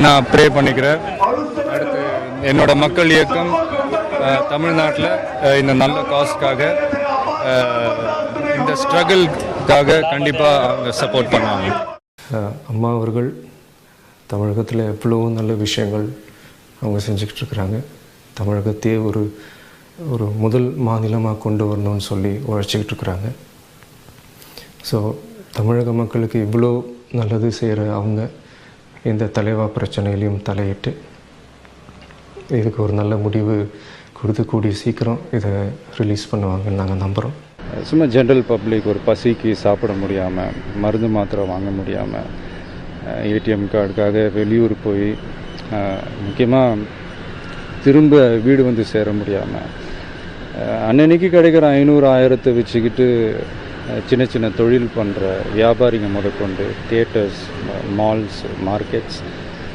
நான் ப்ரே பண்ணிக்கிறேன். அடுத்து என்னோட மக்கள் இயக்கம் தமிழ்நாட்டில் இந்த நல்ல காஸ்க்காக இந்த ஸ்ட்ரகிள்காக கண்டிப்பாக அவங்க சப்போர்ட் பண்ணுவாங்க. அம்மா அவர்கள் தமிழகத்தில் எவ்வளோ நல்ல விஷயங்கள் அவங்க செஞ்சுக்கிட்டு இருக்கிறாங்க. தமிழகத்தையே ஒரு முதல் மாநிலமாக கொண்டு வரணும்னு சொல்லி உழைச்சிக்கிட்டு இருக்கிறாங்க. ஸோ தமிழக மக்களுக்கு இவ்வளோ நல்லது செய்கிற அவங்க இந்த தலைவா பிரச்சனையிலையும் தலையிட்டு இதுக்கு ஒரு நல்ல முடிவு கொடுத்து கூடிய சீக்கிரம் இதை ரிலீஸ் பண்ணுவாங்கன்னு நாங்கள் நம்புகிறோம். சும்மா ஜென்ரல் பப்ளிக் ஒரு பசிக்கு சாப்பிட முடியாமல், மருந்து மாத்திரை வாங்க முடியாமல், ஏடிஎம் கார்டுக்காக வெளியூர் போய் முக்கியமாக திரும்ப வீடு வந்து சேர முடியாமல், அன்னன்னைக்கு கிடைக்கிற 500-1000 வச்சுக்கிட்டு சின்ன சின்ன தொழில் பண்ணுற வியாபாரிங்க முதற்கொண்டு தியேட்டர்ஸ், மால்ஸ், மார்க்கெட்ஸ்,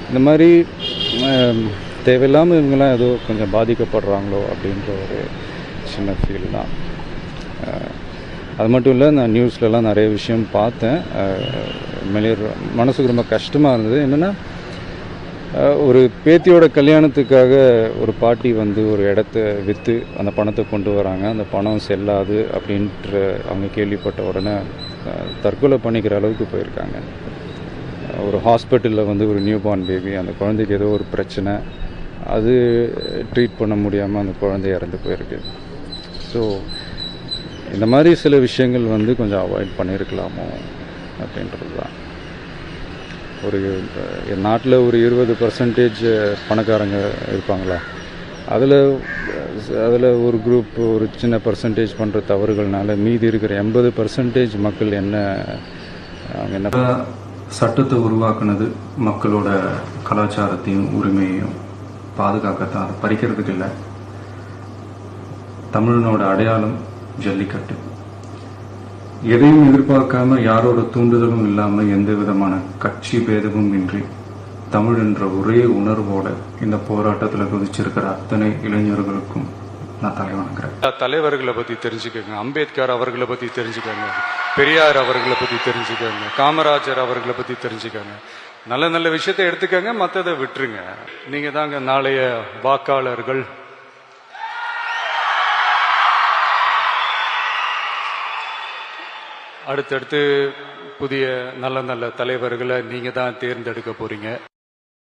இந்த மாதிரி தேவையில்லாமல் இவங்கெல்லாம் ஏதோ கொஞ்சம் பாதிக்கப்படுறாங்களோ அப்படின்ற ஒரு சின்ன ஃபீல் தான். அது மட்டும் இல்லை, நான் நியூஸ்லலாம் நிறைய விஷயம் பார்த்தேன். மனசுக்கு ரொம்ப கஷ்டமாக இருந்தது. என்னென்னா, ஒரு பேத்தியோட கல்யாணத்துக்காக ஒரு பாட்டி வந்து ஒரு இடத்த விற்று அந்த பணத்தை கொண்டு வராங்க. அந்த பணம் செல்லாது அப்படின்ற அவங்க கேள்விப்பட்ட உடனே தற்கொலை பண்ணிக்கிற அளவுக்கு போயிருக்காங்க. ஒரு ஹாஸ்பிட்டலில் வந்து ஒரு நியூ பார்ன் பேபி, அந்த குழந்தைக்கு ஏதோ ஒரு பிரச்சனை, அது ட்ரீட் பண்ண முடியாமல் அந்த குழந்தை இறந்து போயிருக்கு. ஸோ இந்த மாதிரி சில விஷயங்கள் வந்து கொஞ்சம் அவாய்ட் பண்ணியிருக்கலாமோ அப்படின்றது தான். ஒரு நாட்டில் ஒரு 20% பணக்காரங்க இருப்பாங்களா, அதில் ஒரு குரூப் ஒரு சின்ன பர்சன்டேஜ் பண்ணுற தவறுகள்னால மீதி இருக்கிற 80% மக்கள் அவங்க என்ன சட்டத்தை உருவாக்குனது மக்களோட கலாச்சாரத்தையும் உரிமையையும் பாதுகாக்கத்தான், அதை பறிக்கிறதுக்கு இல்லை. தமிழனோட அடையாளம் ஜல்லிக்கட்டு. எதையும் எதிர்பார்க்காம, யாரோட தூண்டுதலும் இல்லாமல், எந்த விதமான கட்சி பேதமும் இன்றி தமிழ் என்ற ஒரே உணர்வோட இந்த போராட்டத்தில் குதிச்சிருக்கிற அத்தனை இளைஞர்களுக்கும் நான் தலைவணங்குறேன். தலைவர்களை பற்றி தெரிஞ்சுக்கோங்க, அம்பேத்கர் அவர்களை பற்றி தெரிஞ்சுக்கோங்க, பெரியார் அவர்களை பற்றி தெரிஞ்சுக்கோங்க, காமராஜர் அவர்களை பற்றி தெரிஞ்சுக்கோங்க. நல்ல நல்ல விஷயத்தை எடுத்துக்கோங்க, மற்றதை விட்டுருங்க. நீங்கள் தாங்க நாளைய வாக்காளர்கள். அடுத்தடுத்து புதிய நல்ல நல்ல தலைவர்களை நீங்கள் தான் தேர்ந்தெடுக்க போகிறீங்க.